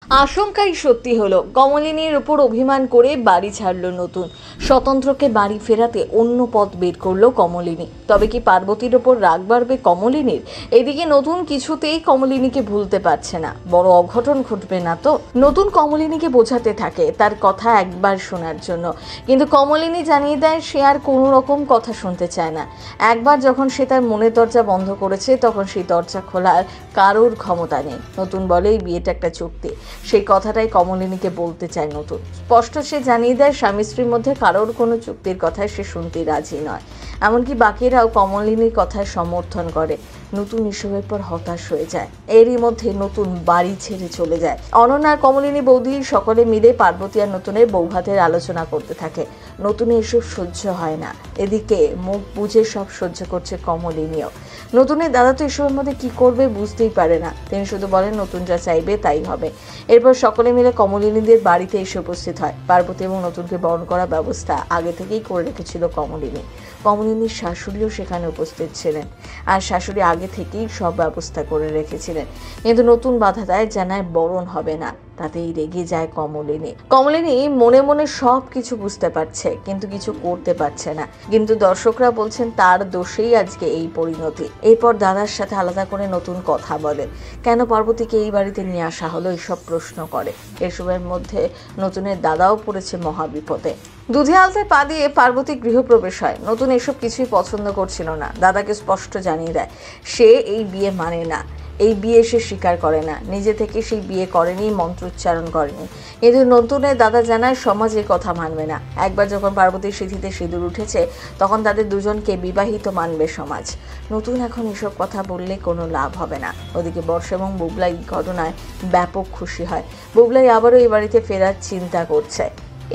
আশঙ্কাই সত্যি হলো, কমলিনীর উপর অভিমান করে বাড়ি ছাড়ল নতুন। স্বতন্ত্রকে বাড়ি ফেরাতে অন্য পথ বের করলো কমলিনী। তবে কি পার্বতীর ওপর রাগ বাড়বে কমলিনীর? এদিকে নতুন কিছুতেই কমলিনীকে ভুলতে পারছে না। বড় অঘটন ঘটবে না তো? নতুন কমলিনীকে বোঝাতে থাকে তার কথা একবার শোনার জন্য, কিন্তু কমলিনী জানিয়ে দেয় সে আর কোনো রকম কথা শুনতে চায় না। একবার যখন সে তার মনের দরজা বন্ধ করেছে, তখন সেই দরজা খোলার কারোর ক্ষমতা নেই। নতুন বলে এই বিয়েটা একটা চুক্তি, সেই কথাটাই কমলিনীকে বলতে চায় নতুন। স্পষ্ট সে জানিয়ে দেয় স্বামী স্ত্রীর মধ্যে কারোর কোনো চুক্তির কথায় সে শুনতে রাজি নয়। এমনকি বাকিরাও কমলিনীর কথায় সমর্থন করে। নতুন এসবের পর হতাশ হয়ে যায়। এরই মধ্যে নতুন বাড়ি ছেড়ে চলে যায়। অনন্যা আর কমলিনী বৌদি সকলে মিলে পার্বতী আর নতুনের বৌভাতের আলোচনা করতে থাকে। নতুনে এসব সহ্য হয় না। এদিকে মুখ বুঝে সব সহ্য করছে কমলিনীও। নতুনের দাদা তো এসবের মধ্যে কি করবে বুঝতেই পারে না। তিনি শুধু বলেন নতুন যা চাইবে তাই হবে। এরপর সকলে মিলে কমলিনীদের বাড়িতে এসে উপস্থিত হয়। পার্বতী এবং নতুনকে বরণ করার ব্যবস্থা আগে থেকেই করে রেখেছিল কমলিনী। কমলিনীর শাশুড়িও সেখানে উপস্থিত ছিলেন, আর শাশুড়ি আগে থেকেই সব ব্যবস্থা করে রেখেছিলেন। কিন্তু নতুন বাধা দেয়, জানায় বরণ হবে না। তাতেই রেগে যায় কমলিনী। কমলিনী মনে মনে সব কিছু বুঝতে পারছে, কিন্তু কিছু করতে পারছে না। কিন্তু দর্শকরা বলছেন তার দোষেই আজকে এই পরিণতি। এরপর দাদার সাথে আলাদা করে নতুন কথা বলে। কেন পার্বতীকে এই বাড়িতে নিয়ে আসা হলো, এইসব প্রশ্ন করে। এসবের মধ্যে নতুনের দাদাও পড়েছে মহাবিপদে। দুধে আলতায় পা দিয়ে পার্বতী গৃহপ্রবেশ হয়। নতুন এসব কিছুই পছন্দ করছিল না। দাদাকে স্পষ্ট জানিয়ে দেয় সে এই বিয়ে মানে না। এই বিয়ে সে স্বীকার করে না। নিজে থেকে সেই বিয়ে করেনি, মন্ত্রোচ্চারণ করেনি। কিন্তু নতুনের দাদা জানায় সমাজ এর কথা মানবে না। একবার যখন পার্বতীর সিঁথিতে সিঁদুর উঠেছে, তখন তাদের দুজনকে বিবাহিত মানবে সমাজ। নতুন এখন এসব কথা বললে কোনো লাভ হবে না। ওদিকে বর্ষা এবং বুবলাই ঘটনায় ব্যাপক খুশি হয়। বুবলাই আবারও এই বাড়িতে ফেরার চিন্তা করছে।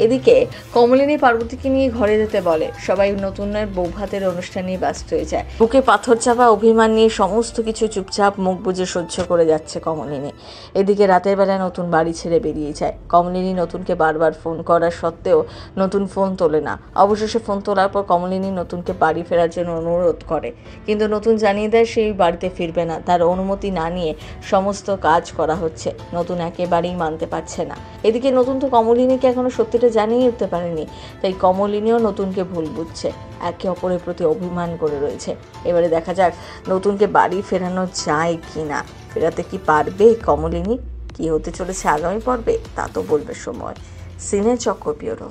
এদিকে কমলিনী পার্বতীকে নিয়ে ঘরে যেতে বলে। সবাই নতুনের বৌভাতের অনুষ্ঠান নিয়ে ব্যস্ত হয়ে যায়। বুকে পাথর চাপা অভিমান নিয়ে সমস্ত কিছু চুপচাপ মুখ বুজে সহ্য করে যাচ্ছে কমলিনী। এদিকে রাতের বেলা নতুন বাড়ি ছেড়ে বেরিয়ে যায়। কমলিনী নতুনকে বারবার ফোন করা সত্ত্বেও নতুন ফোন তোলে না। অবশেষে ফোন তোলার পর কমলিনী নতুনকে বাড়ি ফেরার জন্য অনুরোধ করে, কিন্তু নতুন জানিয়ে দেয় সেই বাড়িতে ফিরবে না। তার অনুমতি না নিয়ে সমস্ত কাজ করা হচ্ছে। নতুন একেবারেই মানতে পারছে না। এদিকে নতুন তো কমলিনীকে এখনো সত্যি জানিয়ে উঠতে পারেনি, তাই কমলিনীও নতুনকে ভুল বুঝছে। একে অপরের প্রতি অভিমান করে রয়েছে। এবারে দেখা যাক নতুনকে বাড়ি ফেরানো যায় কিনা। ফেরাতে কি পারবে কমলিনী? কি হতে চলেছে আগামী পর্বে তা তো বলবে সময়। সিনে চক্র ব্যুরো।